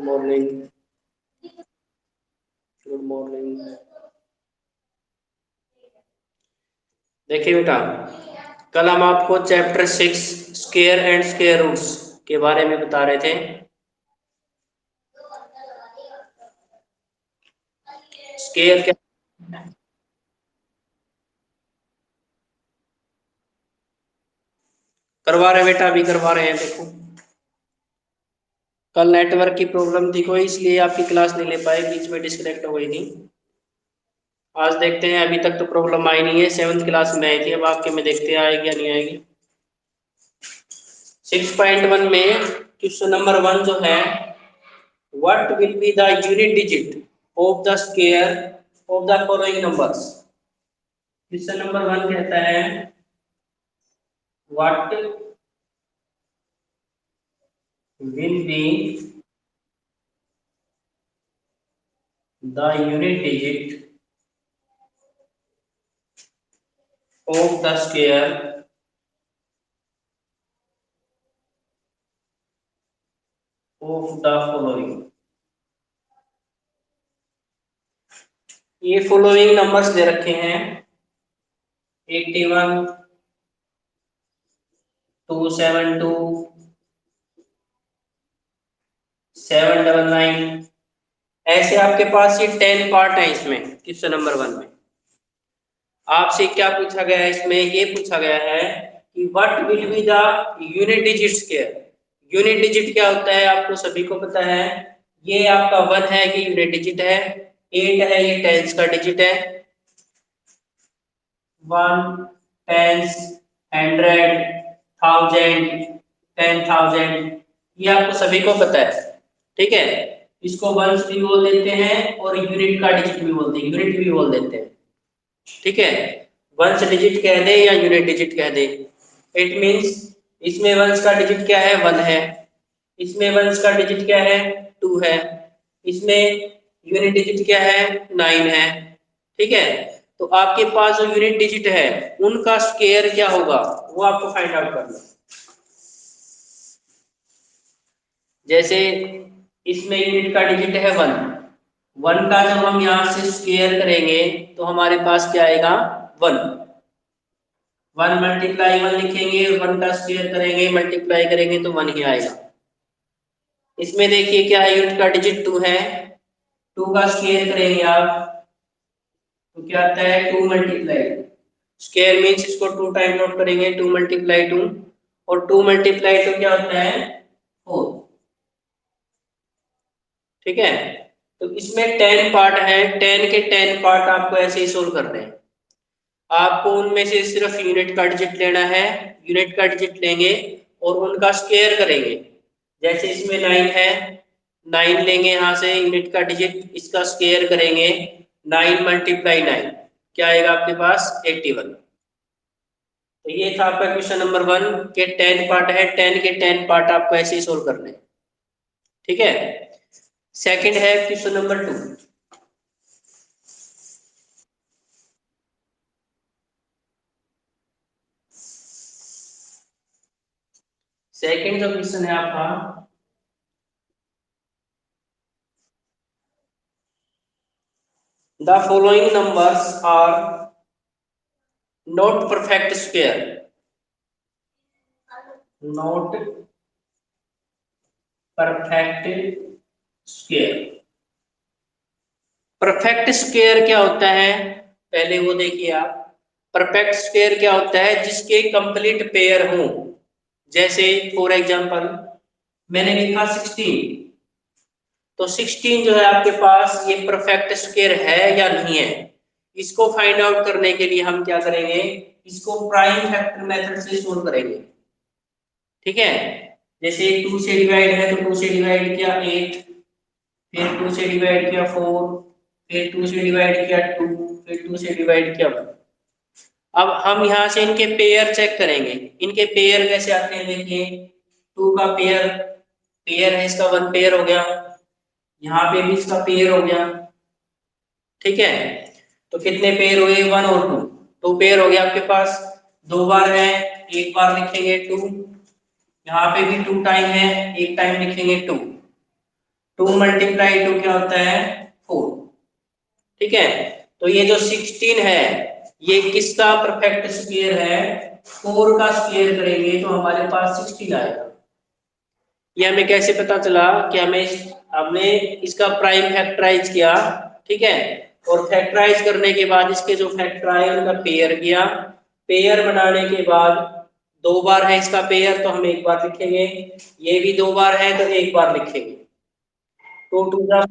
Morning. Good morning. देखिए बेटा, कल हम आपको chapter 6 square and square roots के बारे में बता रहे थे। स्क्वायर क्या करवा रहे हैं बेटा? अभी करवा रहे हैं। देखो, कल नेटवर्क की प्रॉब्लम थी कोई, इसलिए आपकी क्लास नहीं ले पाए, बीच में डिस्कनेक्ट हो गई थी। आज देखते हैं, अभी तक तो प्रॉब्लम आई नहीं है, 7th क्लास में आई थी, अब आपके में देखते हैं आएगी या नहीं आएगी। 6.1 में क्वेश्चन नंबर 1 जो है, what will be the unit digit of the square of the following numbers. Question number 1 कहता है, what will be the unit digit of the square of the following। ये फॉलोइंग नंबर्स दे रखे हैं, 81, 272, 799। ऐसे आपके पास ये 10 पार्ट है इसमें। क्वेश्चन नंबर 1 में आपसे क्या पूछा गया है? इसमें ये पूछा गया है कि what will be the unit digit square. Unit digit क्या होता है आपको सभी को पता है। ये आपका 1 है, ये यूनिट डिजिट है। 8 है, ये टेंस का डिजिट है। 1, टेंस, 100, 1000, 10,000, ये आपको सभी को पता है। ठीक है, इसको वंस भी बोल देते हैं और यूनिट का डिजिट भी बोलते हैं, यूनिट भी बोल देते हैं। ठीक है, वंस डिजिट कह दे या यूनिट डिजिट कह दे, इट मींस इसमें वंस का डिजिट क्या है? 1 है। इसमें वंस का डिजिट क्या है? 2 है। इसमें यूनिट डिजिट क्या है? 9 है। ठीक है, तो आपके पास जो यूनिट डिजिट है उनका स्क्वायर क्या होगा वो आपको फाइंड आउट करना है। जैसे इसमें यूनिट का डिजिट है 1, 1 का जब हम यहां से स्क्वायर करेंगे तो हमारे पास क्या आएगा? 1। 1 मल्टीप्लाई 1 लिखेंगे, 1 का स्क्वायर करेंगे, मल्टीप्लाई करेंगे तो 1 ही आएगा। इसमें देखिए क्या है, यूनिट का डिजिट 2 है, 2 का स्क्वायर करेंगे आप तो क्या आता है? 2 मल्टीप्लाई, स्क्वायर मीन्स इसको 2 टाइम नोट करेंगे, 2 मल्टीप्लाई 2, और 2 मल्टीप्लाई 2 क्या होता है? 4। ठीक है, तो इसमें 10 पार्ट है, 10 के 10 पार्ट आपको ऐसे ही सोल्व करने हैं। आपको उनमें से सिर्फ यूनिट का डिजिट लेना है, यूनिट का डिजिट लेंगे और उनका स्क्वायर करेंगे। जैसे इसमें 9 है, 9 लेंगे यहाँ से यूनिट का डिजिट, इसका स्क्वायर करेंगे, 9 मल्टीप्लाई 9 क्या आएगा आपके पास? 81। तो ये था आपका क्वेश्चन नंबर 1 के 10 पार्ट है, 10 के 10 पार्ट आपको ऐसे ही सोल्व करने हैं। ठीक है, सेकंड है क्वेश्चन नंबर 2। सेकंड जो क्वेश्चन है आपका, the following numbers are not perfect square. Not perfect square. Perfect square क्या होता है पहले वो देखिए आप। परफेक्ट स्क्वायर क्या होता है? जिसके कंप्लीट पेयर हो। जैसे फॉर एग्जांपल मैंने लिखा 16, तो 16 जो है आपके पास ये परफेक्ट स्क्वायर है या नहीं है, इसको फाइंड आउट करने के लिए हम क्या करेंगे? इसको प्राइम फैक्टर मेथड से सोल्व करेंगे। ठीक है, जैसे 2 से डिवाइड है तो 2 से डिवाइड किया 8, फिर 2 से डिवाइड किया 4, फिर 2 से डिवाइड किया 2, फिर 2 से डिवाइड किया 1। अब हम यहाँ से इनके पेयर चेक करेंगे। इनके पेयर कैसे आते हैं? देखिए 2 का पेयर, पेयर है इसका 1 पेयर हो गया, यहाँ पे भी इसका पेयर हो गया। ठीक है, तो कितने पेयर हुए? 1 और 2, 2 पेयर हो गया आपके पास। 2 बार है, एक बार लिखेंगे 2, यहाँ पे भी 2 टाइम है, एक टाइम लिखेंगे 2। 2 मल्टीप्लाई 2 क्या होता है 4। ठीक है, तो ये जो 16 है ये किसका परफेक्ट स्क्वायर है, 4 का स्क्वायर करेंगे तो हमारे पास 16 आएगा। ये हमें कैसे पता चला कि हमने इसका प्राइम फैक्टराइज किया। ठीक है, और फैक्टराइज करने के बाद इसके जो फैक्टराइज का पेयर किया, पेयर बनाने के बाद 2 बार है इसका पेयर तो हम 1 बार लिखेंगे, ये भी 2 बार है तो 1 बार लिखेंगे। तो टू द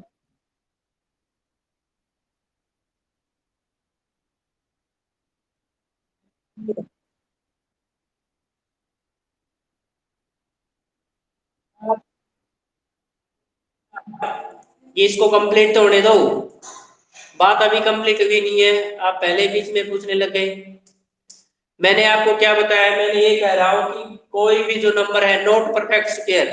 ये इसको कंप्लीट तो होने दो, बात अभी कंप्लीट हुई नहीं है, आप पहले बीच में पूछने लग गए। मैंने आपको क्या बताया, मैंने ये कह रहा हूं कि कोई भी जो नंबर है नॉट परफेक्ट स्क्वायर,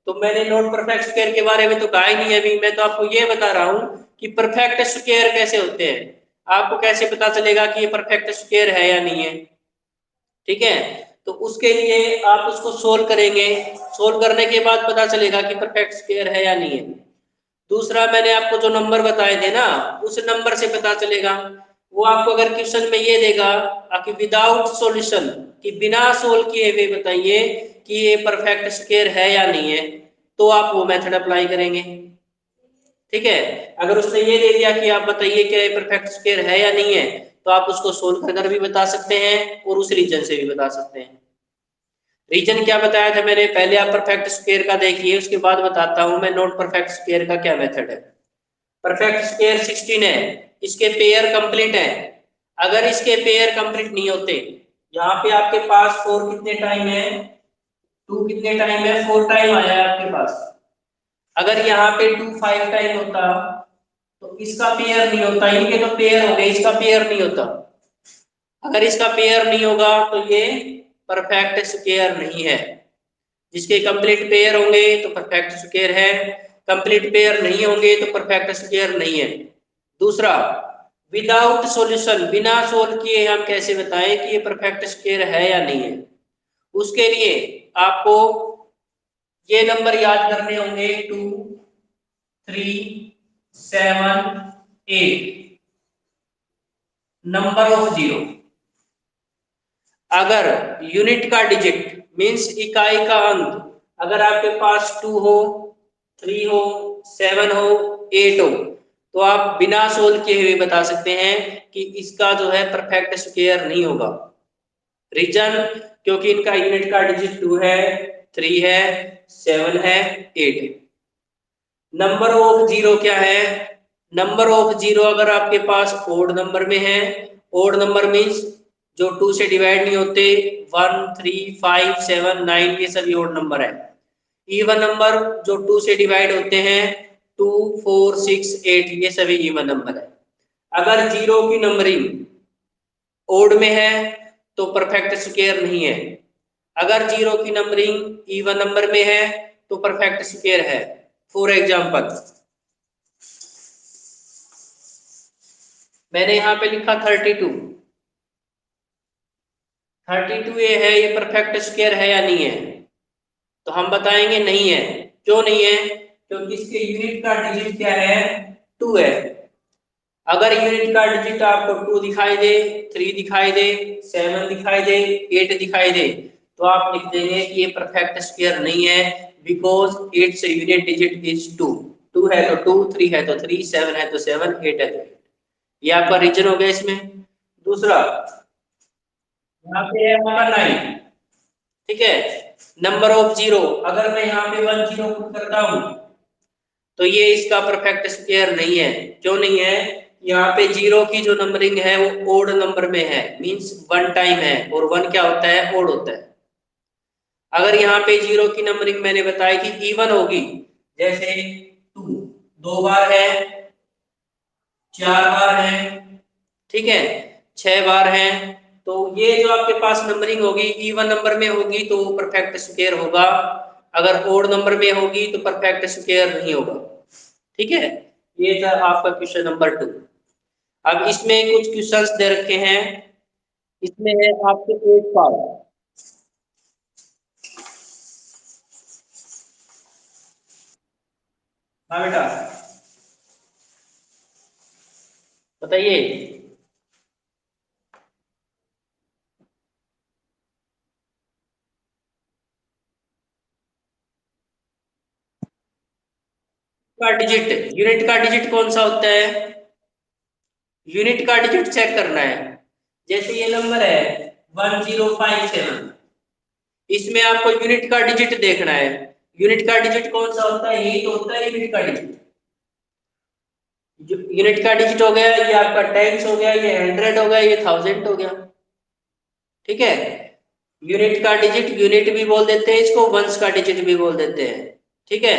तो मैंने नॉट परफेक्ट स्क्वायर के बारे में तो कहा ही नहीं है अभी, मैं तो आपको ये बता रहा हूं कि परफेक्ट स्क्वायर कैसे होते हैं। आपको कैसे पता चलेगा कि ये परफेक्ट स्क्वायर है या नहीं है। ठीक है, तो उसके लिए आप उसको सोल्व करेंगे, सोल्व करने के बाद पता चलेगा कि परफेक्ट स्क्वायर है या नहीं है। दूसरा मैंने आपको जो नंबर बताए थे ना, उस नंबर से पता चलेगा। वो आपको अगर क्वेश्चन में ये देगा कि विदाउट सॉल्यूशन, कि बिना सोल्व किए हुए बताइए कि ये परफेक्ट स्क्वायर है या नहीं है, तो आप वो मेथड अप्लाई करेंगे। ठीक है, अगर उसने ये दे दिया कि आप बताइए कि ये परफेक्ट स्क्वायर है या नहीं है, तो आप उसको सोल्व कर भी बता सकते हैं और उस रीजन से भी बता सकते हैं। रीजन क्या बताया था मैंने, पहले आप परफेक्ट स्क्वायर का देखिए, उसके बाद बताता हूं मैं नॉट परफेक्ट स्क्वायर का क्या मेथड है। परफेक्ट स्क्वायर 16 है, इसके पेयर कंप्लीट है। अगर इसके पेयर कंप्लीट नहीं होते, यहाँ पे आपके पास 4 कितने टाइम है, 2 कितने टाइम है, 4 टाइम आया है आपके पास। अगर यहाँ पे 2 5 टाइम होता तो इसका पेयर नहीं होता, इनके तो पेयर हो गए, इसका पेयर नहीं होता। अगर इसका पेयर नहीं होगा तो ये परफेक्ट स्क्वायर नहीं है। जिसके कंप्लीट पेयर होंगे तो परफेक्ट स्क्वायर है, कंप्लीट पेयर नहीं होंगे तो परफेक्ट स्क्वायर नहीं है। दूसरा, विदाउट सॉल्यूशन, बिना सोल्व किए हम कैसे बताएं कि ये परफेक्ट स्क्वायर है या नहीं है। उसके लिए आपको ये नंबर याद करने होंगे, 2 3 7 8, नंबर ऑफ जीरो। अगर यूनिट का डिजिट मींस इकाई का अंक अगर आपके पास 2 हो, 3 हो, 7 हो, 8 हो, तो आप बिना सोल्व किए हुए बता सकते हैं कि इसका जो है परफेक्ट स्क्वायर नहीं होगा। रीजन, क्योंकि इनका यूनिट का डिजिट 2 है, 3 है, 7 है, 8 है। नंबर ऑफ जीरो क्या है, नंबर ऑफ जीरो अगर आपके पास ओड नंबर में है, ओड नंबर मीन्स जो 2 से डिवाइड नहीं होते, 1 3 5 7 9 ये सभी ओड नंबर है। इवन नंबर जो 2 से डिवाइड होते हैं, 2 4 6 8 ये सभी इवन नंबर है। अगर जीरो की नंबरिंग ओड में है तो परफेक्ट स्क्वायर नहीं है। अगर जीरो की नंबरिंग इवन नंबर में है तो परफेक्ट स्क्वायर है। फॉर एग्जाम्पल मैंने यहाँ पे लिखा 32, 32 ये है, ये परफेक्ट स्क्वायर है या नहीं है, तो हम बताएंगे नहीं है। क्यों नहीं है, क्योंकि इसके यूनिट का डिजिट क्या है, 2 है। अगर यूनिट का डिजिट आपको 2 दिखाई दे, 3 दिखाई दे, 7 दिखाई दे, 8 दिखाई दे, तो आप लिख देंगे कि ये परफेक्ट स्क्वायर नहीं है, because its unit digit is 2। 2 है तो 2, 3 है तो 3, 7 है तो 7, 8 है तो 8। ये आपका रीजन हो गया इसमें। दूसरा, यहाँ पे है आपका 9। ठीक है, नंबर ऑफ जीरो, अगर मैं यहाँ पे 1 जीरो पुट करता हूँ तो ये इसका परफेक्ट स्क्वायर नहीं है। क्यों नहीं है, यहाँ पे जीरो की जो नंबरिंग है वो ओड नंबर में है, मींस 1 टाइम है, और 1 क्या होता है, ओड होता है। अगर यहाँ पे जीरो की नंबरिंग मैंने बताई कि इवन होगी, जैसे 2 2 बार है, 4 बार है, ठीक है, 6 बार है, तो ये जो आपके पास नंबरिंग होगी इवन नंबर में होगी तो परफेक्ट स्क्वायर होगा। अगर ओड नंबर में होगी तो परफेक्ट स्क्वायर नहीं होगा। ठीक है, ये था आपका क्वेश्चन नंबर 2। अब इसमें कुछ क्वेश्चंस दे रखे हैं, इसमें है आपके 8 पार्ट। हाँ बेटा बताइए। का डिजिट, यूनिट का डिजिट कौन सा होता है? यूनिट का डिजिट चेक करना है। जैसे ये नंबर है 1057, इसमें आपको यूनिट का डिजिट देखना है। यूनिट का डिजिट कौन सा होता है? यही तो होता है यूनिट का डिजिट। यूनिट का डिजिट हो गया ये आपका टेंस हो गया, ये 100 हो गया, ये 1000 हो गया। ठीक है, यूनिट का डिजिट यूनिट भी बोल देते हैं इसको, वंस का डिजिट भी बोल देते हैं। ठीक है,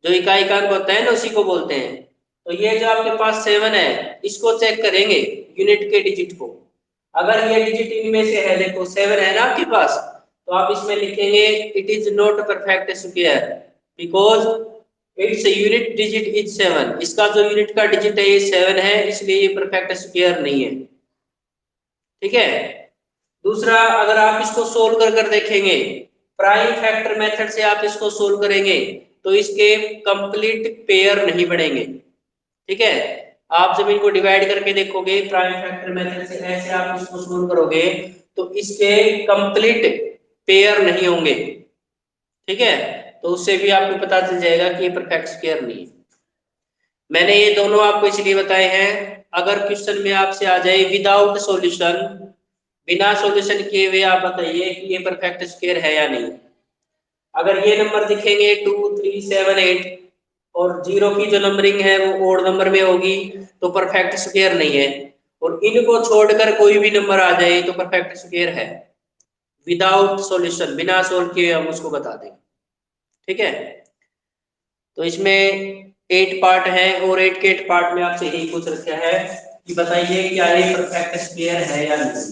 जो इकाई का अंक होता है ना उसी को बोलते हैं। तो ये जो आपके पास 7 है इसको चेक करेंगे यूनिट के डिजिट को। अगर ये डिजिट इनमें से है, देखो 7 है ना आपके पास, तो आप इसमें लिखेंगे it is not perfect square because its unit digit is 7। इसका जो यूनिट का डिजिट है ये 7 है, इसलिए ये परफेक्ट स्क्वायर नहीं है। ठीक है, दूसरा अगर आप इसको सोल्व कर देखेंगे, प्राइम फैक्टर मेथड से आप इसको सोल्व करेंगे तो इसके कंप्लीट पेयर नहीं बनेंगे। ठीक है, आप जब इनको डिवाइड करके देखोगे प्राइम फैक्टर मेथड से, ऐसे आप इसको सोल्व करोगे तो इसके कंप्लीट पेयर नहीं होंगे। ठीक है, तो उससे भी आपको पता चल जाएगा कि ये परफेक्ट स्क्वायर नहीं है। मैंने ये दोनों आपको इसलिए बताए हैं, अगर क्वेश्चन में आपसे आ जाए विदाउट सॉल्यूशन, बिना सॉल्यूशन किए हुए आप बताइए कि ये परफेक्ट स्क्वायर है या नहीं। अगर ये नंबर दिखेंगे 2 3 7 8 और जीरो की जो नंबरिंग है वो ओड नंबर में होगी तो परफेक्ट स्क्वायर नहीं है, और इनको छोड़कर कोई भी नंबर आ जाए तो परफेक्ट स्क्वायर है। विदाउट सॉल्यूशन, बिना सोल्व किए हम उसको बता देंगे। ठीक है, तो इसमें 8 पार्ट है और 8 के 8 पार्ट में आपसे यही पूछ रखा है कि बताइए क्या ये परफेक्ट स्क्वायर है या नहीं।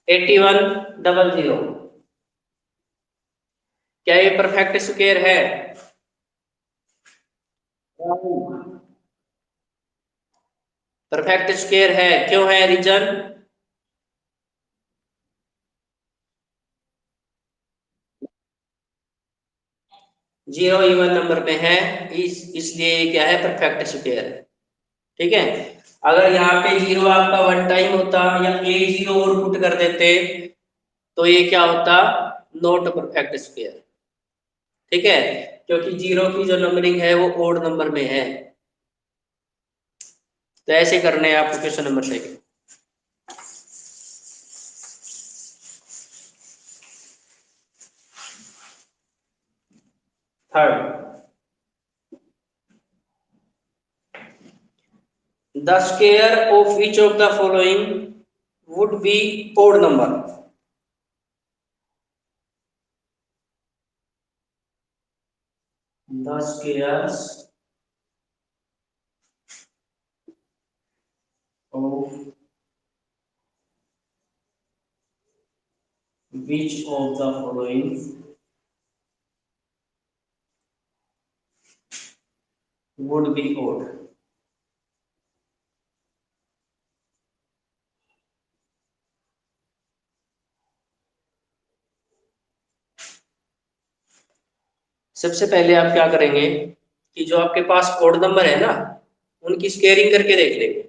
8100, क्या ये परफेक्ट स्क्वायर है? परफेक्ट स्क्वायर है, क्यों है? रीजन? जीरो इवन नंबर में है, इसलिए ये क्या है? परफेक्ट स्क्वायर है। ठीक है, अगर यहाँ पे जीरो आपका वन टाइम होता या एक जीरो और पुट कर देते तो ये क्या होता? Not perfect square. ठीक है, क्योंकि जीरो की जो नंबरिंग है वो ओड नंबर में है। तो ऐसे करने हैं आपको question number 2। Third, the square of each of the following would be odd number. The squares of which of the following would be odd? सबसे पहले आप क्या करेंगे कि जो आपके पास ओड नंबर है ना उनकी स्केयरिंग करके देख लेंगे।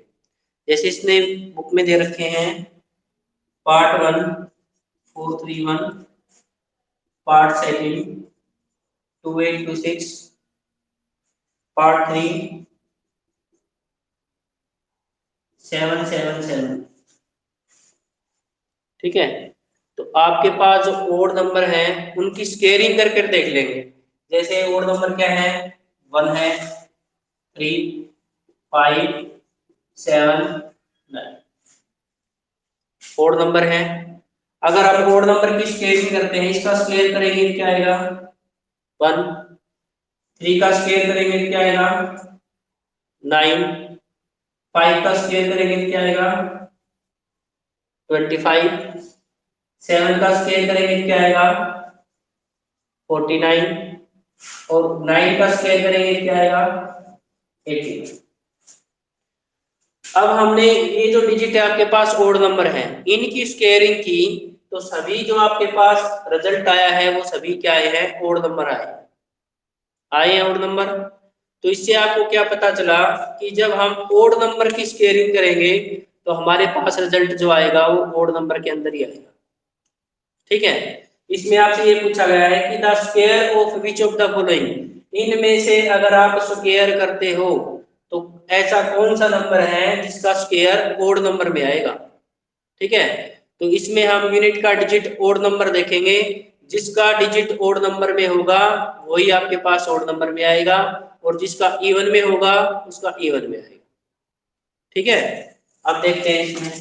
जैसे इसने बुक में दे रखे हैं पार्ट 1 431, पार्ट सेकंड 2826, पार्ट 3 777। ठीक है, तो आपके पास जो ओड नंबर है उनकी स्केयरिंग करके देख लेंगे। जैसे ओड नंबर क्या है? 1 है, 3 5 7 9 ओड नंबर है। अगर आप ओड नंबर की स्केयरिंग करते हैं, इसका स्केयर करेंगे क्या आएगा? 1। 3 का स्केयर करेंगे क्या आएगा? 9। 5 का स्केयर करेंगे क्या आएगा? 25। 7 का स्केयर करेंगे क्या आएगा? 49। और 9 का स्केयर करेंगे क्या आएगा? 18। अब हमने ये जो डिजिट है आपके पास ओड नंबर है इनकी स्केयरिंग की, तो सभी जो आपके पास रिजल्ट आया है वो सभी क्या आए हैं? ओड नंबर आए हैं। आए ओड नंबर। तो इससे आपको क्या पता चला कि जब हम ओड नंबर की स्क्वेयरिंग करेंगे तो हमारे पास रिजल्ट जो आएगा वो ओड नंबर के अंदर ही आएगा। ठीक है, इसमें आपसे ये पूछा गया है कि the square of which of the following, इनमें से अगर आप स्क्वायर करते हो तो ऐसा कौन सा नंबर है जिसका स्क्वायर ओड नंबर में आएगा। ठीक है, तो इसमें हम यूनिट का डिजिट ओड नंबर देखेंगे, जिसका डिजिट ओड नंबर में होगा वही आपके पास ओड नंबर में आएगा, और जिसका इवन में होगा उसका इवन में आएगा। ठीक है, अब देखते हैं इसमें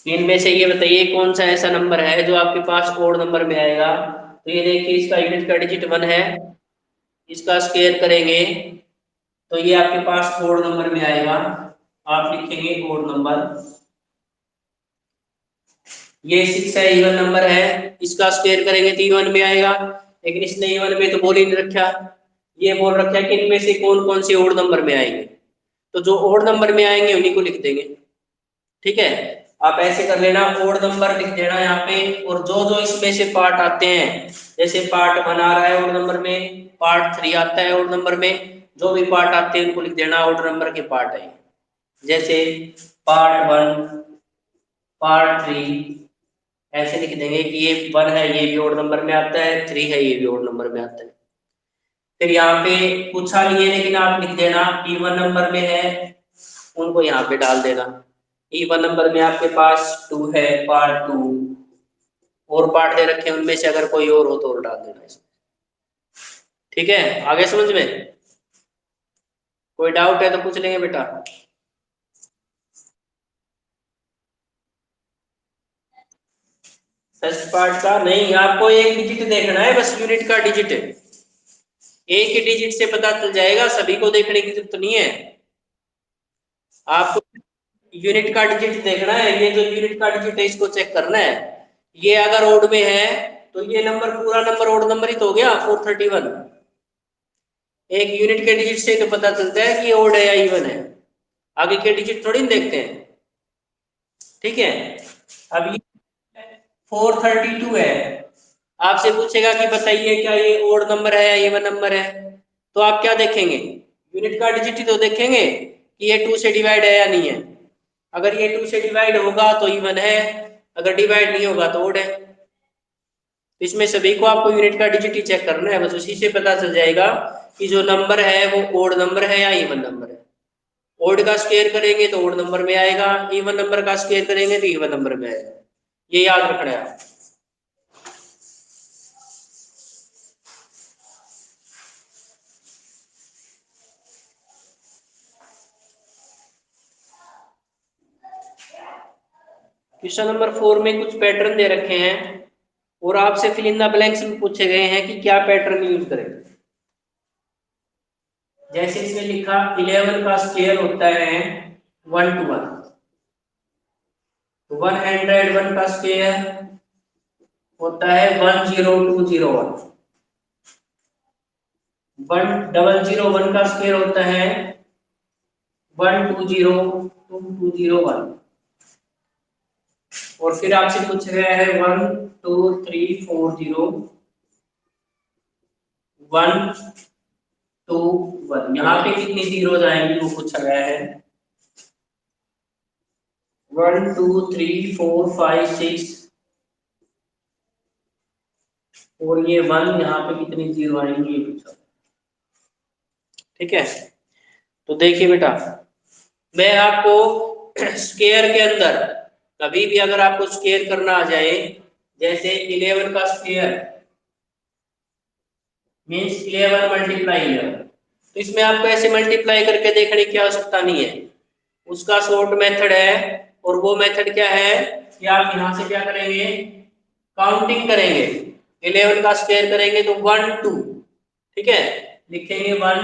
इनमें से ये बताइए कौन सा ऐसा नंबर है जो आपके पास ओड नंबर में आएगा। तो ये देखिए इसका यूनिट का डिजिट 1 है, इसका स्क्वायर करेंगे तो ये आपके पास ओड नंबर में आएगा। आप लिखेंगे ओड नंबर। ये 6 है, इवन नंबर है, इसका स्क्वायर करेंगे तो इवन में आएगा, लेकिन इसने इवन में तो बोल ही नहीं रखा, ये बोल रखा है कि इनमें से कौन कौन से ओड नंबर में आएंगे, तो जो ओड नंबर में आएंगे उन्हीं को लिख देंगे। ठीक है, आप ऐसे कर लेना, ओड नंबर लिख देना यहाँ पे, और जो जो इसमें से पार्ट आते हैं, जैसे पार्ट 1 आ रहा है ओड नंबर में, पार्ट 3 आता है ओड नंबर में, जो भी पार्ट आते हैं उनको लिख देना ओड नंबर के पार्ट है। जैसे पार्ट 1, पार्ट 3, ऐसे लिख देंगे कि ये 1 है ये भी ओड नंबर में आता है, 3 है ये भी ओड नंबर में आता है। फिर यहाँ पे पूछा नहीं है लेकिन आप लिख देना इवन नंबर में है, उनको यहाँ पे डाल देना। इवन नंबर में आपके पास 2 है, पार्ट 2, और पार्ट दे रखे हैं उनमें से अगर कोई और हो तो और डाल देना इसमें। ठीक है, आगे समझ में? कोई डाउट है तो पूछ लेंगे बेटा। फर्स्ट पार्ट का नहीं, आपको एक डिजिट देखना है बस, यूनिट का डिजिट है, एक ही डिजिट से पता चल जाएगा, सभी को देखने की जरूरत नहीं है। आपको यूनिट का डिजिट देखना है, ये जो यूनिट का डिजिट है इसको चेक करना है। ये अगर ओड में है तो ये नंबर पूरा नंबर ओड नंबर ही तो हो गया 431। एक यूनिट के डिजिट से तो पता चलता है कि ओड है या इवन है, आगे के डिजिट थोड़ी देखते हैं। ठीक है, अब ये 432 है, आपसे पूछेगा कि बताइए क्या ये ओड नंबर है या इवन नंबर है, तो आप क्या देखेंगे, यूनिट का डिजिट ही तो देखेंगे कि ये 2 से डिवाइड है या नहीं है। अगर ये 2 से डिवाइड होगा तो इवन है, अगर डिवाइड नहीं होगा तो ओड है। तो इसमें सभी को आपको यूनिट का डिजिट ही चेक करना है, बस उसी से पता चल जाएगा कि जो नंबर है वो ओड नंबर है या इवन नंबर है। ओड का स्क्वायर करेंगे तो ओड नंबर में आएगा, इवन नंबर का स्क्वायर करेंगे तो इवन नंबर में आएगा, ये याद रखना है। क्वेश्चन नंबर 4 में कुछ पैटर्न दे रखे हैं और आपसे फिल इन द ब्लैंक्स में पूछे गए हैं कि क्या पैटर्न यूज करें। जैसे इसमें लिखा 11 का स्क्वायर होता है 1 to 1, 101 का स्क्वायर होता है 10201, 1001 का स्क्वायर होता है 120201, और फिर आपसे पूछ रहा है 12340 121, यहाँ पे कितनी जीरो आएंगी वो पूछा गया है। 1 2 3 4 5 6, और ये 1 यहाँ पे कितनी जीरो आएंगी ये पूछा। ठीक है, तो देखिए बेटा, मैं आपको स्क्वायर के अंदर कभी भी अगर आपको स्क्वायर करना आ जाए, जैसे 11 का स्क्वायर मीन्स 11 मल्टीप्लाई 11, तो इसमें आपको ऐसे मल्टीप्लाई करके देखने की आवश्यकता नहीं है, उसका शॉर्ट मेथड है, और वो मेथड क्या है कि आप यहां से क्या करेंगे, काउंटिंग करेंगे, 11 का स्क्वायर करेंगे तो 1 2, ठीक है, लिखेंगे 1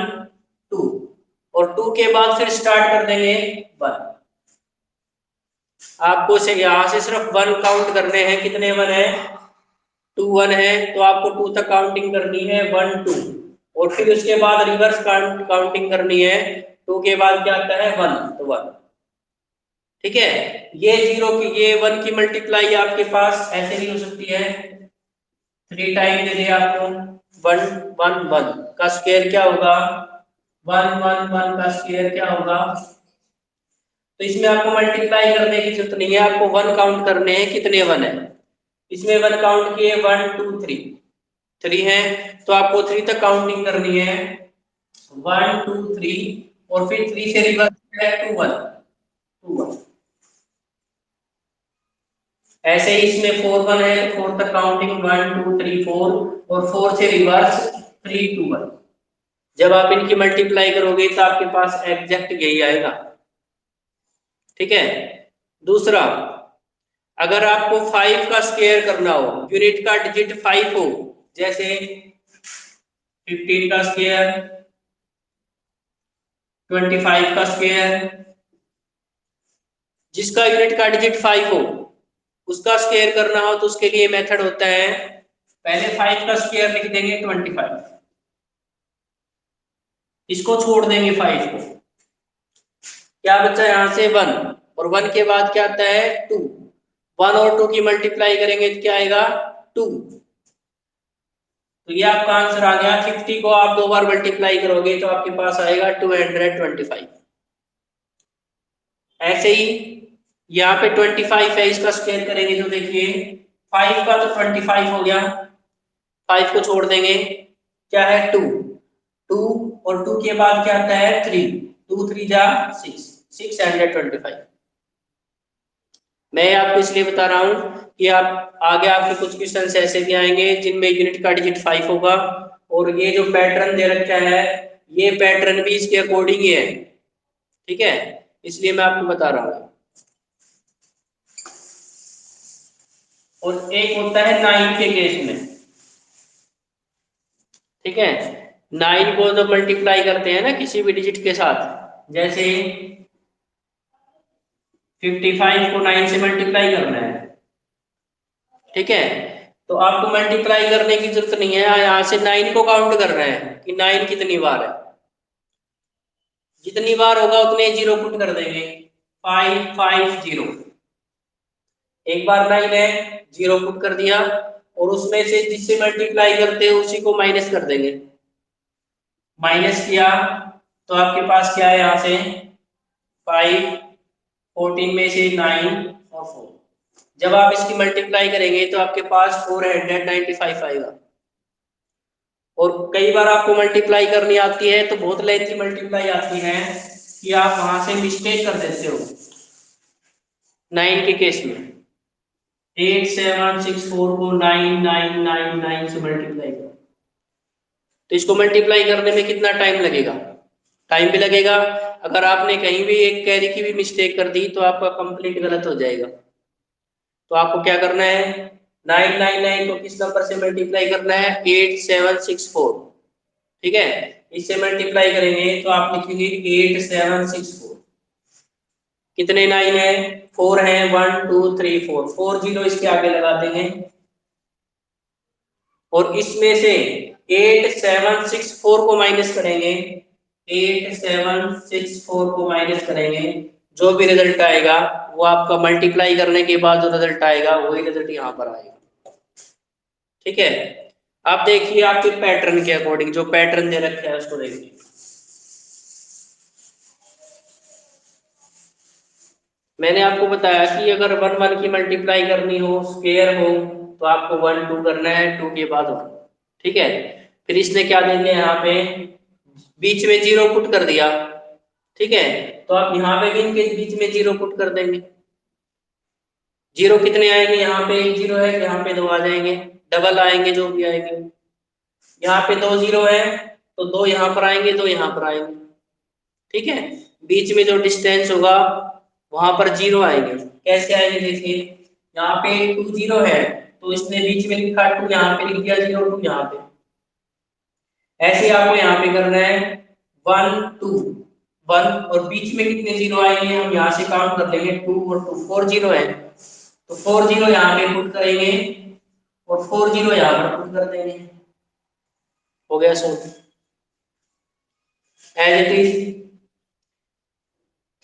2, और 2 के बाद फिर स्टार्ट कर देंगे 1। आपको से यहां से सिर्फ 1 काउंट करने हैं, कितने 1 है, 2 1 है, तो आपको 2 तक काउंटिंग करनी है 1 2, और फिर उसके बाद रिवर्स काउंटिंग करनी है, 2 के बाद क्या आता है 1, तो 1। ठीक है, ये 0 की ये 1 की मल्टीप्लाई आपके पास ऐसे भी हो सकती है 3 टाइम दे दिया आपको 1 1 1 का स्क्वायर क्या होगा, 1 1 1 का स्क्वायर क्या होगा। तो इसमें आपको मल्टीप्लाई करने की जरूरत नहीं है, आपको 1 काउंट करने हैं कितने 1 है। इसमें 1 काउंट किए 1 2 3 3 है, तो आपको 3 तक काउंटिंग करनी है 1 2 3 और फिर 3 से रिवर्स है 2 1 2 1। ऐसे ही इसमें 4 1 है तो 4 तक काउंटिंग 1 2 3 4 और 4 से रिवर्स 3 2 1। जब आप इनकी मल्टीप्लाई करोगे तो आपके पास एग्जैक्ट यही आएगा। ठीक है। दूसरा, अगर आपको 5 का स्क्वायर करना हो, यूनिट का डिजिट 5 हो, जैसे 15 का स्क्वायर, 25 का स्क्वायर, जिसका यूनिट का डिजिट 5 हो उसका स्क्वायर करना हो तो उसके लिए मेथड होता है, पहले 5 का स्क्वायर लिख देंगे 25, इसको छोड़ देंगे 5 को, क्या बचा यहां से 1 और 1 के बाद क्या आता है 2, 1 और 2 की मल्टीप्लाई करेंगे तो क्या आएगा 2। तो ये आपका आंसर आ गया। 50 को आप 2 बार मल्टीप्लाई करोगे तो आपके पास आएगा 225। ऐसे ही यहाँ पे 25 है, इसका स्क्वायर करेंगे तो देखिए 5 का तो 25 हो गया, 5 को छोड़ देंगे, क्या है 2 2 और 2 के बाद क्या आता है 3, 2 3 जा 6 625। मैं आपको इसलिए बता रहा हूं कि आप आगे आपके कुछ क्वेश्चन ऐसे भी आएंगे जिनमें यूनिट का डिजिट 5 होगा और ये जो पैटर्न दे रखा है ये पैटर्न भी इसके अकॉर्डिंग ही है। ठीक है, इसलिए मैं आपको बता रहा हूं। और एक होता है 9 के केस में। ठीक है, 9 को जब मल्टीप्लाई करते हैं ना किसी भी डिजिट के साथ, जैसे 55 को 9 से मल्टीप्लाई करना है, ठीक है, तो आपको मल्टीप्लाई करने की जरूरत नहीं है, यहाँ से 9 को काउंट कर रहे हैं कि 9 कितनी बार है, जितनी बार होगा उतने जीरो पुट कर देंगे, 5 5 0। एक बार 9 है, जीरो पुट कर दिया और उसमें से जिससे मल्टीप्लाई करते हैं उसी को माइनस कर देंगे, माइनस किया तो आपके पास क्या है यहाँ से 5, 14 में से 9 और 4। जब आप इसकी मल्टीप्लाई करेंगे तो आपके पास 495 आएगा। और कई बार आपको मल्टीप्लाई करनी आती है तो बहुत लेंथी मल्टीप्लाई आती है कि आप वहां से मिस्टेक कर देते हो। 9 के केस में 8764 को 9999 से मल्टीप्लाई करो तो इसको मल्टीप्लाई करने में कितना टाइम लगेगा, टाइम भी लगेगा। अगर आपने कहीं भी एक कैरी की भी मिस्टेक कर दी तो आपका कंप्लीट गलत हो जाएगा। तो आपको क्या करना है, 999 को किस नंबर से मल्टीप्लाई करना है 8764। ठीक है, इससे मल्टीप्लाई करेंगे तो आप लिखेंगे 8764, कितने 9 है 4 है 1 2 3 4 4 जीरो इसके आगे लगा देंगे और इसमें से 8764 को माइनस करेंगे, 8764 को माइनस करेंगे, जो भी रिजल्ट आएगा वो आपका मल्टीप्लाई करने के बाद जो रिजल्ट आएगा वही रिजल्ट यहाँ पर आएगा। ठीक है, आप देखिए आपके पैटर्न के अकॉर्डिंग, जो पैटर्न दे रखा है उसको देखिए। मैंने आपको बताया कि अगर 1 1 की मल्टीप्लाई करनी हो, स्क्वायर हो, तो आपको 1 2 करना है, 2 के बाद 1। ठीक है, फिर इसने क्या देंगे यहाँ पे बीच में जीरो पुट कर दिया। ठीक है, तो आप यहाँ पे भी इनके बीच में जीरो पुट कर देंगे, जीरो कितने आएंगे, यहाँ पे एक जीरो है, यहाँ पे 2 आ जाएंगे, डबल आएंगे जो भी आएंगे। यहाँ पे 2 जीरो है तो 2 यहाँ पर आएंगे, 2 यहाँ पर आएंगे। ठीक है, बीच में जो डिस्टेंस होगा वहां पर जीरो आएंगे, कैसे आएंगे देखिए, यहाँ पे 2 जीरो है तो इसने बीच में लिखा 2, यहाँ पे लिख दिया 0 2 यहाँ पे। ऐसे आपको यहाँ पे करना है 1 2 1 और बीच में कितने जीरो आएंगे हम यहाँ से काउंट कर लेंगे 2 और 2 4 जीरो है तो 4 जीरो यहाँ पे पुट करेंगे और 4 जीरो यहाँ पर पुट कर देंगे, हो गया solve. As it is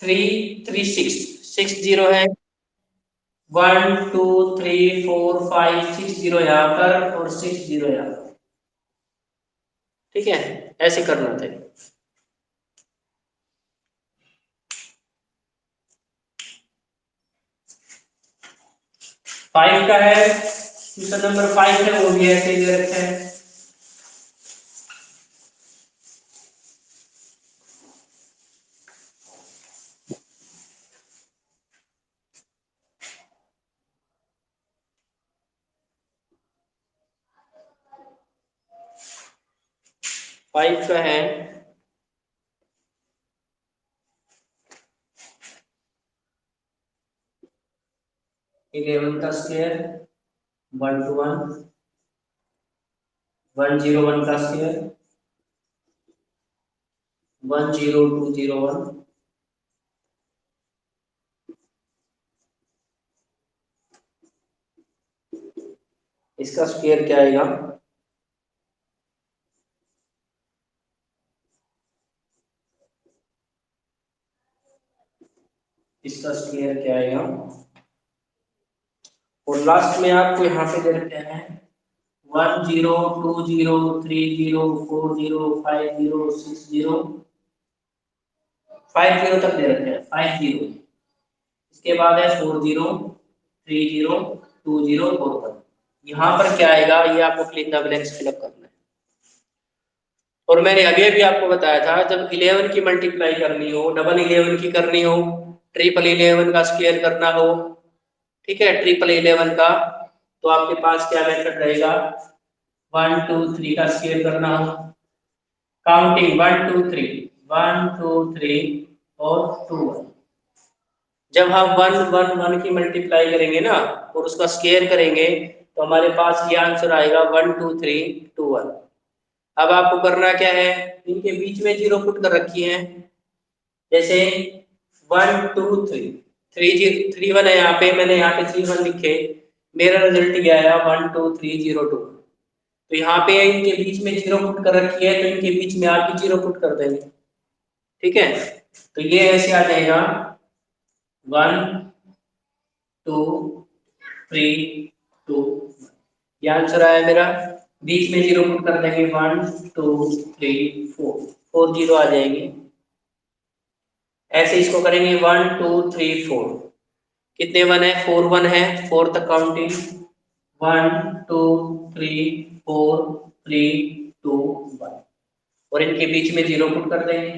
3 3 6 6 zero है 1 2 3 4 5 6 0 यहाँ पर और 6 0 यहाँ पर। ठीक है, ऐसे करना था। 5 का है, क्वेश्चन नंबर 5 है, वो भी ऐसे ही दे रखा है। फाइव का है, इलेवन का स्क्वायर 1 to 1, 1 0 1 का स्क्वायर 1 0 2 0 1, इसका स्क्वायर क्या आएगा, इसका स्क्वायर क्या आएगा। और लास्ट में आपको यहाँ पे दे रखे हैं 1 0 2 0 3 0 4 0 5 0 6 0, 5 0 तक दे रखे हैं, 5 0। इसके बाद है 4 0 3 0 2 0 4 1। यहाँ पर क्या आएगा, ये आपको fill in the blanks fill up करना है। और मैंने अभी भी आपको बताया था, जब 11 की मल्टीप्लाई करनी हो, डबल 11 की करनी हो, ट्रिपल 11 का स्क्वायर करना हो, ठीक है, ट्रिपल 11 का, तो आपके पास क्या मेथड रहेगा, 1 2 3 का स्क्वायर करना हो, काउंटिंग 1 2 3 और 2 1। जब हम 1 1 1 की मल्टीप्लाई करेंगे ना और उसका स्क्वायर करेंगे, तो हमारे पास ये आंसर आएगा 1 2 3 2 1। अब आपको करना क्या है, इनके बीच में जीरो पुट कर रखी है, जैसे 1 2 3 3 1 है यहाँ पे, मैंने यहाँ पे 3 1 लिखे, मेरा रिजल्ट क्या आया 1 2 3 0 2। तो यहाँ पे इनके बीच में जीरो पुट कर रखी है, तो इनके बीच में आप भी जीरो पुट कर देंगे। ठीक है, तो ये ऐसे आ जाएगा 1 2 3 2, ये आंसर आया मेरा। बीच में जीरो पुट कर देंगे, 1 2 3 4 0 आ जाएंगे। ऐसे इसको करेंगे 1 2 3 4, कितने 1 है, 4 1 है, 4 तक काउंटिंग 1 2 3 4 3 2 1, और इनके बीच में जीरो पुट कर देंगे।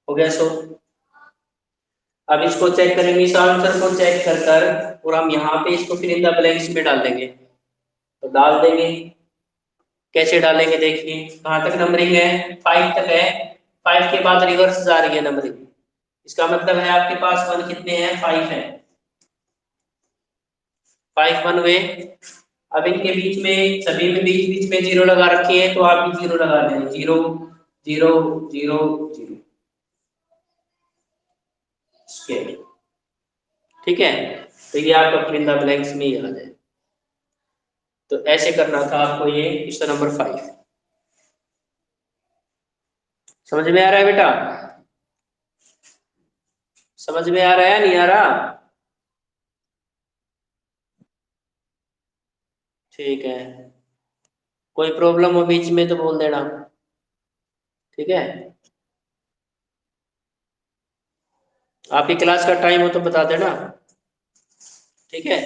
हो गया सो। अब इसको चेक करेंगे, इस आंसर को चेक कर कर, और हम यहाँ पे इसको फिर इन द ब्लैंक्स में डाल देंगे। तो डाल देंगे, कैसे डालेंगे देखिए, कहाँ तक नंबरिंग है, 5 तक है, 5 के बाद रिवर्स जा रही है नंबरिंग। इसका मतलब है आपके पास 1 कितने हैं, 5 है, 5 1 हुए। अब इनके बीच में, सभी में बीच बीच में जीरो लगा रखे हैं, तो आप भी जीरो लगा देंगे, 0 0 0 0 स्क्वायर। ठीक है, तो ये आपका फिल इन द ब्लैंक्स में ही आ जाए। तो ऐसे करना था आपको ये क्वेश्चन नंबर 5। समझ में आ रहा है बेटा, समझ में आ रहा है, नहीं आ रहा? ठीक है, कोई प्रॉब्लम हो बीच में तो बोल देना। ठीक है, आपकी क्लास का टाइम हो तो बता देना। ठीक है,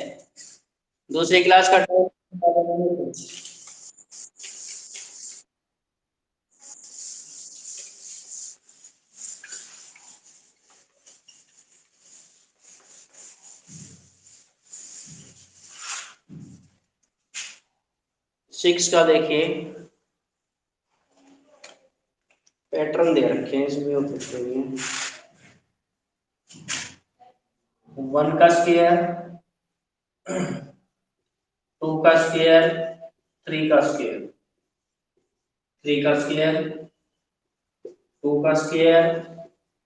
दूसरी क्लास का टाइम बता देना। 6 का देखिए, पैटर्न दे रखे हैं इसमें, और कुछ नहीं है। 1 का स्क्वायर, 2 का स्क्वायर, 3 का स्क्वायर, 3 का स्क्वायर, 2 का स्क्वायर,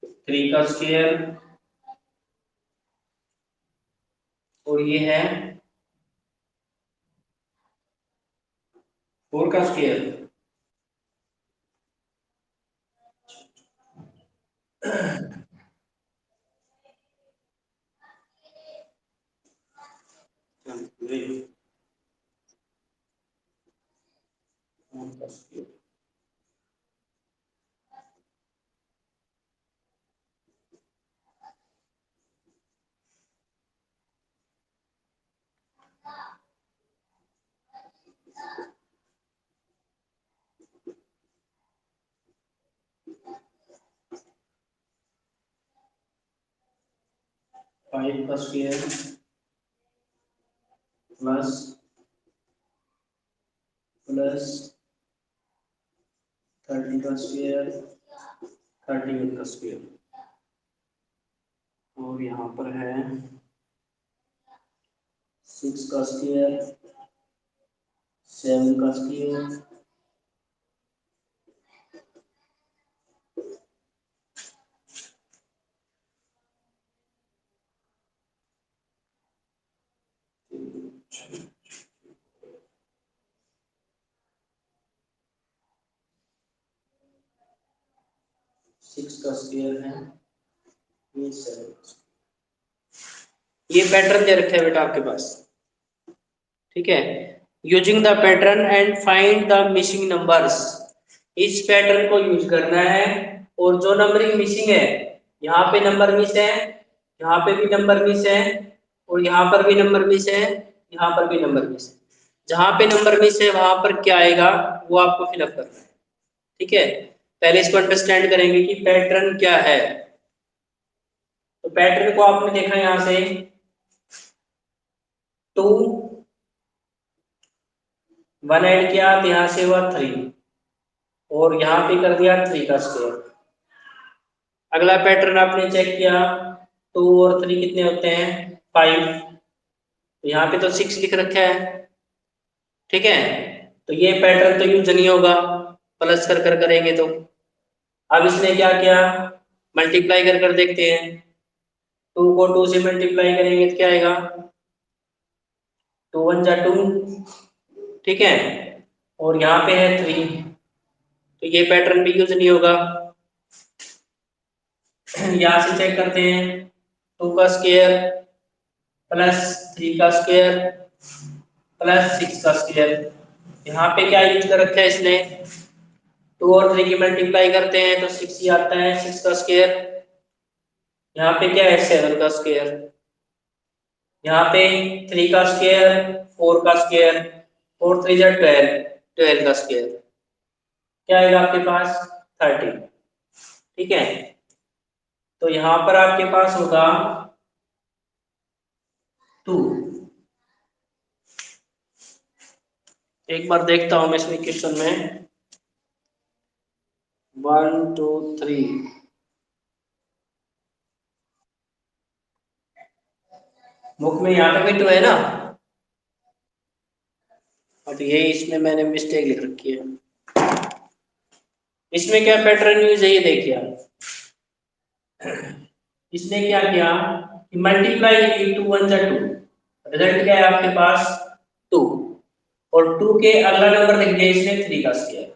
3 का स्क्वायर, और ये है 4 का स्क्वायर। स्क्वायर। फाइव का स्क्वायर प्लस 30 का स्क्वायर 31 का स्क्वायर, और यहाँ पर है 6 का स्क्वायर 7 का स्क्वायर सिक्स का स्क्वायर है, ये 7। ये पैटर्न दे रखा है बेटा आपके पास, ठीक है। Using the pattern and find the missing numbers, इस पैटर्न को यूज करना है, और जो नंबरिंग मिसिंग है, यहाँ पे नंबर मिस है, यहाँ पे भी नंबर मिस है, और यहाँ पर भी नंबर मिस है, यहाँ पर भी नंबर मिस है। जहाँ पे नंबर मिस है वहां पर क्या आएगा वो आपको फिलअप करना है, ठीक है। पहले इसको अंडरस्टैंड करेंगे कि पैटर्न क्या है। तो पैटर्न को आपने देखा यहाँ से 2 1 ऐड किया तो यहाँ से हुआ 3, और यहाँ पे कर दिया 3 का स्क्वायर। अगला पैटर्न आपने चेक किया 2 और 3 कितने होते हैं 5, तो यहाँ पे तो 6 लिख रखा है, ठीक है। तो ये पैटर्न तो यूज नहीं होगा, प्लस कर करेंगे तो। अब इसने क्या किया, मल्टीप्लाई कर देखते हैं। 2 को 2 से मल्टीप्लाई करेंगे तो क्या आएगा, 2 1 जा 2, ठीक है। और यहाँ पे है 3, तो ये पैटर्न भी यूज नहीं होगा। यहाँ से चेक करते हैं 2 का स्क्वायर प्लस 3 का स्क्वायर प्लस 6 का स्क्वायर। यहाँ पे क्या यूज कर रखा है इसने, 2 और 3 की मल्टीप्लाई करते हैं तो 6 ही आता है, 6 का स्क्वायर। यहाँ पे क्या है 7 का स्क्वायर, यहाँ पे 3 का स्क्वायर 4 का स्क्वायर, 4 3 जा 12, 12 का स्क्वायर, क्या आएगा आपके पास 30, ठीक है। तो यहाँ पर आपके पास होगा 2। एक बार देखता हूं मैं इसमें क्वेश्चन में, 1 2 3, बुक में यहाँ पे भी 2 है ना, और ये इसमें मैंने मिस्टेक लिख रखी है। इसमें क्या पैटर्न यूज है ये देखिए आप, इसने क्या किया कि मल्टीप्लाई की 2 1 जा 2, रिजल्ट क्या है आपके पास 2, और 2 के अगला नंबर लिख दिया इसने 3 का स्क्वायर।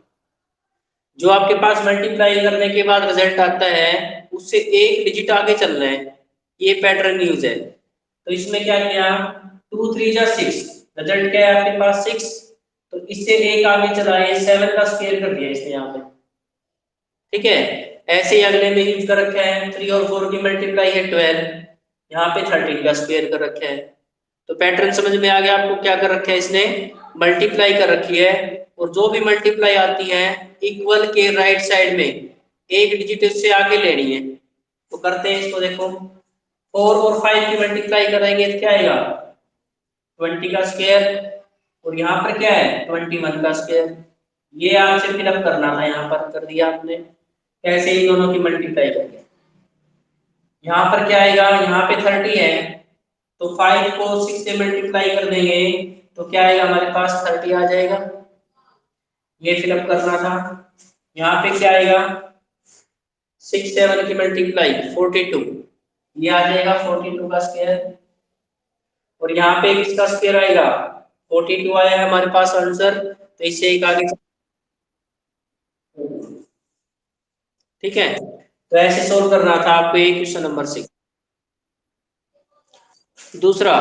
जो आपके पास मल्टीप्लाई करने के बाद रिजल्ट आता है उससे एक डिजिट आगे चलना है, ये पैटर्न यूज है। तो इसमें क्या किया 2 3 जा 6, रिजल्ट क्या है आपके पास 6, तो इससे एक आगे चला, ये 7 का स्क्वायर कर दिया इसने यहाँ पे, ठीक है। ऐसे ही अगले में यूज कर रखा है 3 और 4 की मल्टीप्लाई है 12, यहाँ पे 13 का स्क्वायर कर रखा है। तो पैटर्न समझ में आ गया आपको, क्या कर रखा है इसने, मल्टीप्लाई कर रखी है, और जो भी मल्टीप्लाई आती है इक्वल के राइट साइड में एक डिजिट इससे आगे लेनी है। तो करते हैं इसको, देखो 4 और 5 की मल्टीप्लाई करेंगे तो क्या आएगा 20 का स्क्वायर, और यहाँ पर क्या है 21 का स्क्वायर। ये आपसे फिलअप करना था, यहाँ पर कर दिया आपने, कैसे इन दोनों की मल्टीप्लाई करके। यहाँ पर क्या आएगा, यहाँ पे 30 है, तो 5 को 6 से मल्टीप्लाई कर देंगे तो क्या आएगा हमारे पास 30 आ जाएगा, ये फिलअप करना था। यहाँ पे क्या आएगा 6 7 की मल्टीप्लाई 42, ये आ जाएगा 42 का स्क्वायर, और यहाँ पे किसका स्क्वायर आएगा 42 आया है हमारे पास आंसर, तो इससे एक आगे, ठीक है। तो ऐसे सोल्व करना था आपको ये क्वेश्चन नंबर 6। दूसरा,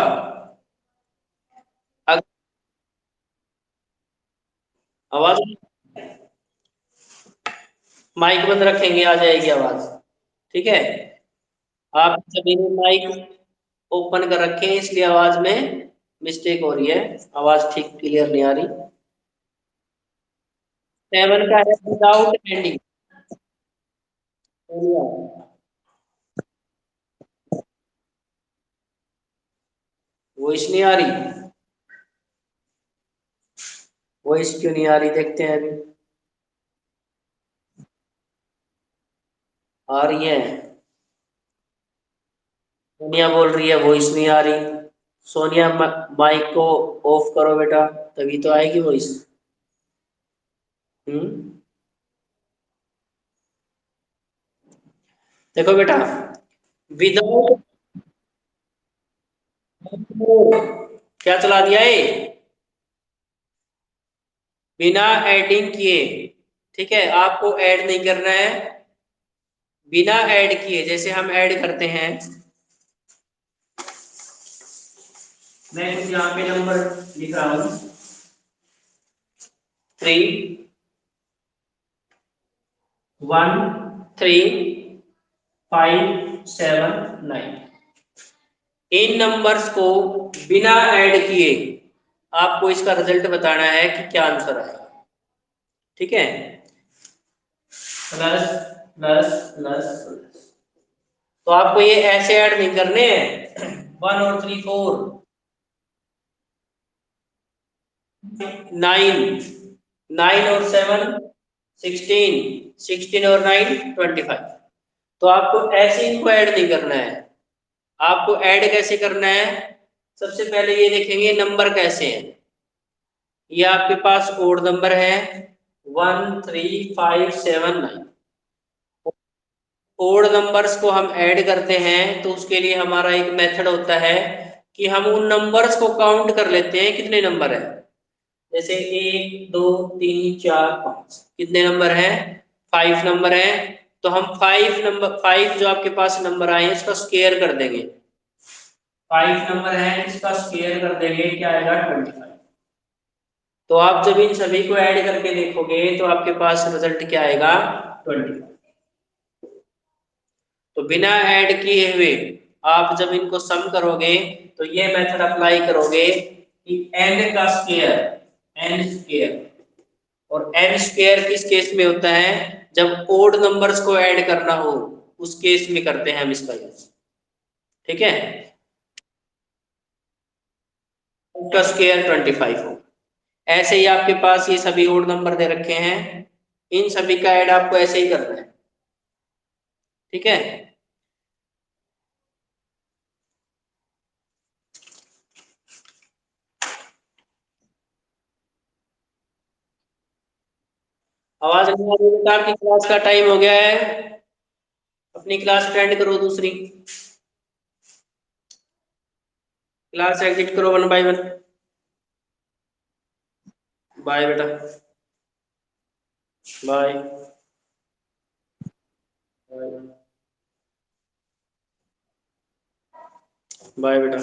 आवाज माइक बंद रखेंगे, आ जाएगी आवाज। ठीक है, आप सभी ने माइक ओपन कर रखे हैं, इसलिए आवाज में मिस्टेक हो रही है, आवाज ठीक क्लियर नहीं आ रही। 7 का है विदाउट एंडिंग। वॉइस नहीं आ रही, वॉइस क्यों नहीं आ रही, देखते हैं अभी। आ रही है, सोनिया बोल रही है वॉइस नहीं आ रही। सोनिया माइक को ऑफ करो बेटा, तभी तो आएगी वॉइस। हम्म। देखो बेटा, विदाउट, क्या चला दिया है, बिना एडिंग किए। ठीक है, आपको ऐड नहीं करना है, बिना ऐड किए। जैसे हम ऐड करते हैं, मैं कुछ यहाँ पे नंबर लिख रहा हूं, 3 1 3 5 7 9। इन नंबर्स को बिना ऐड किए आपको इसका रिजल्ट बताना है कि क्या आंसर आएगा। ठीक है, प्लस प्लस प्लस प्लस। तो आपको ये ऐसे ऐड नहीं करने हैं, 1 और 3 4, 9 9 और 7 16, 16 और 9 25। तो आपको ऐसे इनको ऐड नहीं करना है। आपको ऐड कैसे करना है, सबसे पहले ये देखेंगे नंबर कैसे हैं। ये आपके पास ओड नंबर है, 1 3 5 7 9। ओड नंबर्स को हम ऐड करते हैं तो उसके लिए हमारा एक मेथड होता है कि हम उन नंबर्स को काउंट कर लेते हैं कितने नंबर है। जैसे 1 2 3 4 5, कितने नंबर है, 5 नंबर है। तो हम 5 जो आपके पास नंबर आए हैं उसका स्क्वायर कर देंगे। 5 नंबर है, इसका स्क्वायर कर देंगे, क्या आएगा, 25। तो आप जब इन सभी को ऐड करके देखोगे तो आपके पास रिजल्ट क्या आएगा, 20। तो बिना ऐड किए हुए आप जब इनको सम करोगे तो ये मेथड अप्लाई करोगे कि n का स्क्वायर, n स्क्वायर। और n स्क्वायर किस केस में होता है, जब ओड नंबर्स को ऐड करना हो, उस केस में करते हैं हम इसका यूज। ठीक है, का स्क्वायर 25 हो। ऐसे ही आपके पास ये सभी ओड नंबर दे रखे हैं, इन सभी का ऐड आपको ऐसे ही करना है। ठीक है, आवाज नहीं आ रही बेटा, आपकी क्लास का टाइम हो गया है, अपनी क्लास अटेंड करो दूसरी। क्लास एग्जिट करो 1 बाय 1। बाय बेटा, बाय बाय बेटा।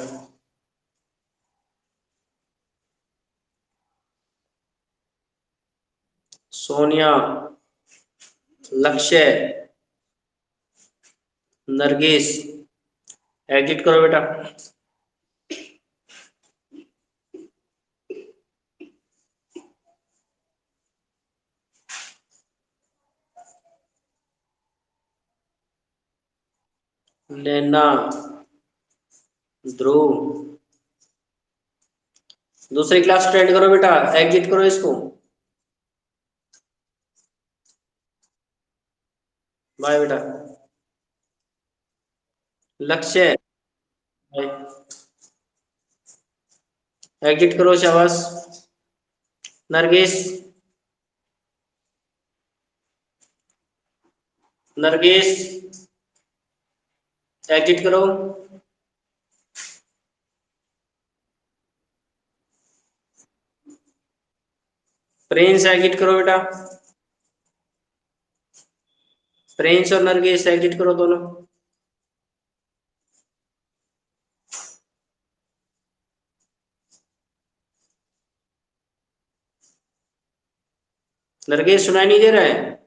सोनिया, लक्ष्य, नरगिस, एग्जिट करो बेटा। लेना, ध्रुव, दूसरी क्लास अटेंड करो बेटा, एग्जिट करो इसको। बाय बेटा। लक्ष्य, एग्जिट करो, शाबाश। नरगिस, नरगिस, एग्जिट करो। प्रिंस, एग्जिट करो बेटा। प्रिंस और नरगिस एग्जिट करो दोनों। नरगिस, सुनाई नहीं दे रहा है।